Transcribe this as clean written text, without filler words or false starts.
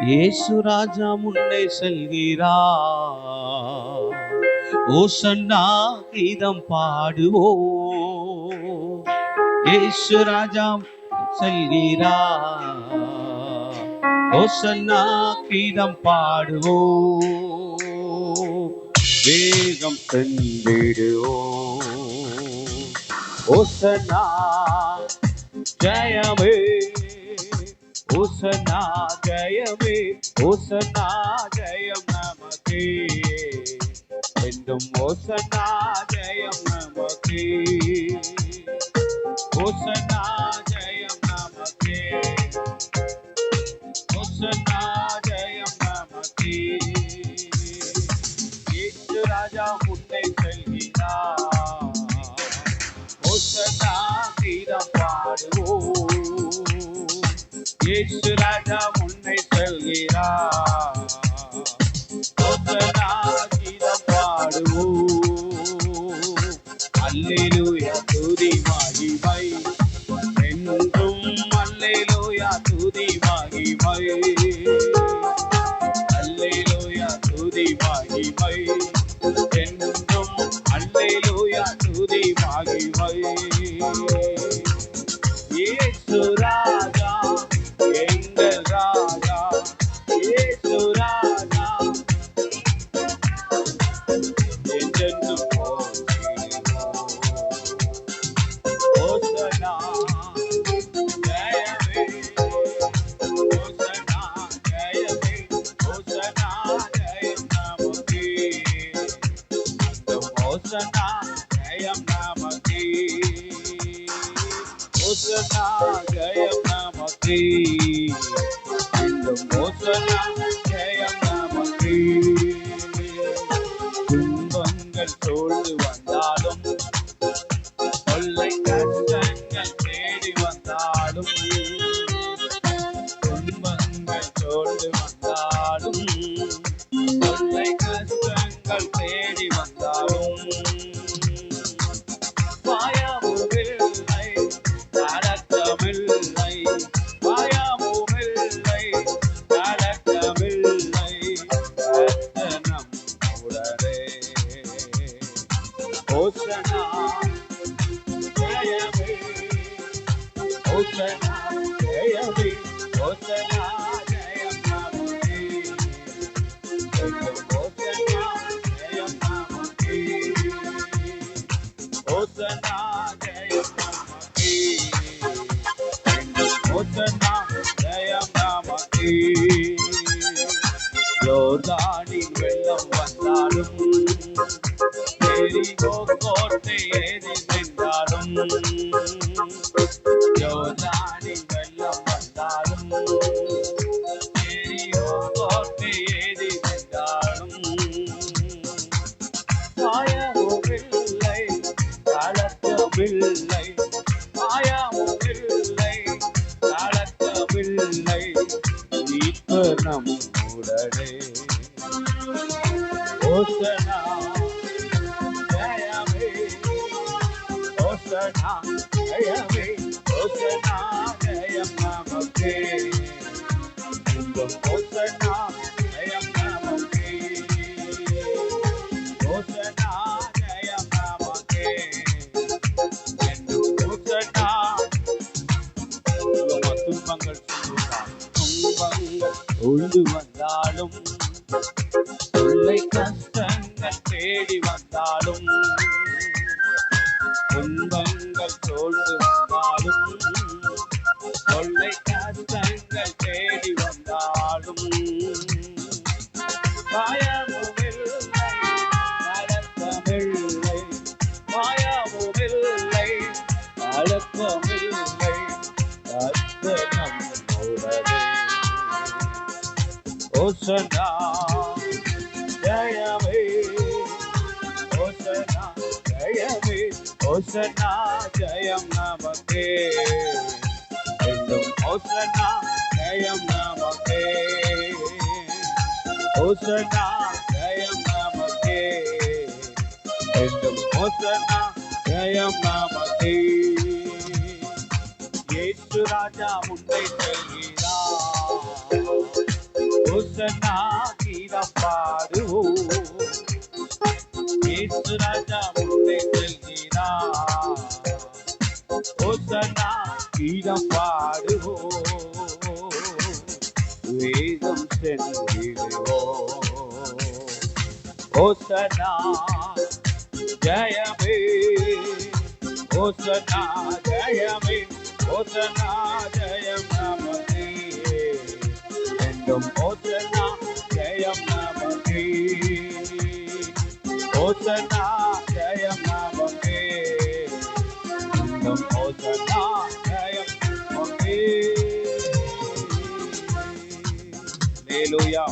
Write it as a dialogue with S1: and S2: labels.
S1: இயேசு ராஜா முன்னே செல்கிறார். ஓசன்னா கீதம் பாடுவோம். இயேசு ராஜா செல்கிறார். ஓசன்னா கீதம் பாடுவோம். வேகம் சென்றிடுவோம். ஓசன்னா ஜெயமே, ஓசன்னா ஜெயமே, ஓசன்னா ஜெயம் நமக்கே என்றும். ஓசன்னா ஜெயம் நமக்கே, ஓசன்னா ஜெயம் நமக்கே, ஓசன்னா ஜெயம் நமக்கே. இயேசு ராஜா முன்னே செல்கிறார். ஓசன்னா கீதம் பாடுவோம். இயேசு ராஜா முன்னே செல்கிறார். ஓசன்னா கீதம் பாடுவோம். அல்லேலூயா துதி மகிமை என்றும். அல்லேலூயா துதி மகிமை, அல்லேலூயா துதி மகிமை என்றும். அல்லேலூயா துதி மகிமை. இயேசு ராஜா எங்கள் ராஜா, இயேசு ராஜா என்றென்றும் போற்றிடுவோம். ஓசன்னா ஜெயமே, ஓசன்னா ஜெயமே, ஓசன்னா ஜெயம் நமக்கே என்றும். ஓசன்னா ஜெயம் நமக்கே, ஓசன்னா ஜெயம் நமக்கே என்றும். ஓசன்னா ஜெயம் நமக்கே. துன்பங்கள் சூழ்ந்து வந்தாலும், தொல்லை கஷ்டங்கள் தேடி வந்தாலும், துன்பங்கள் சூழ்ந்து வந்தாலும், தொல்லை கஷ்டங்கள் தேடி வந்தாலும், பயமுமில்லை கலக்கமில்லை, பயமுமில்லை கலக்கமில்லை, கர்த்தர் நம்முடனே. ஓசன்னா ஜெயமே, ஓசன்னா ஜெயமே, ஓசன்னா ஜெயம் நமக்கே என்றும். ஓசன்னா ஜெயம் நமக்கே, ஓசன்னா ஜெயம் நமக்கே என்றும். ஓசன்னா ஜெயம் நமக்கே. யோர்தானின் வெள்ளம் வந்தாலும், எரிகோ கோட்டை ஏறி நின்றாலும், யோர்தானின் வெள்ளம் வந்தாலும், எரிகோ கோட்டை ஏறி நின்றாலும், பயமுமில்லை கலக்கமில்லை, பயமுமில்லை கலக்கமில்லை, மீட்பர் நம்முடனே. ஓசன்னா ஜெயமே, ஓசன்னா ஜெயமே, ஓசன்னா ஜெயம் நமக்கே என்றும். ஓசன்னா ஜெயம் நமக்கே, ஓசன்னா ஜெயம் நமக்கே என்றும். ஓசன்னா. துன்பங்கள் சூழ்ந்து வந்தாலும், தொல்லை கஷ்டங்கள் தேடி வந்தாலும், துன்பங்கள் சூழ்ந்து வந்தாலும், தொல்லை கஷ்டங்கள் தேடி வந்தாலும், பயமுமில்லை கலக்கமில்லை, பயமுமில்லை கலக்கமில்லை, கர்த்தர் நம்முடனே. ஓசன்னா ஜெயமே, ஓசன்னா ஜெயமே, ஓசன்னா ஜெயம் நமக்கே என்றும். ஓசன்னா ஜெயம் நமக்கே, ஓசன்னா ஜெயம் நமக்கே என்றும். ஓசன்னா ஜெயம் நமக்கே. இயேசு ராஜா முன்னே செல்கிறார். ஓசன்னா கீதம் பாடுவோம். இயேசு ராஜா முன்னே செல்கிறார். ஓசன்னா கீதம் பாடுவோம். வேகம் சென்றிடுவோம். ஓசன்னா ஜெயமே, ஓசன்னா ஜெயமே, ஓசன்னா ஜெயம் நமக்கே. என்றும் ஓசன்னா ஜெயம் நமக்கே. ஓசன்னா ஜெயம் நமக்கே. என்றும் ஓசன்னா ஜெயம் நமக்கே. ஹல்லேலூயா.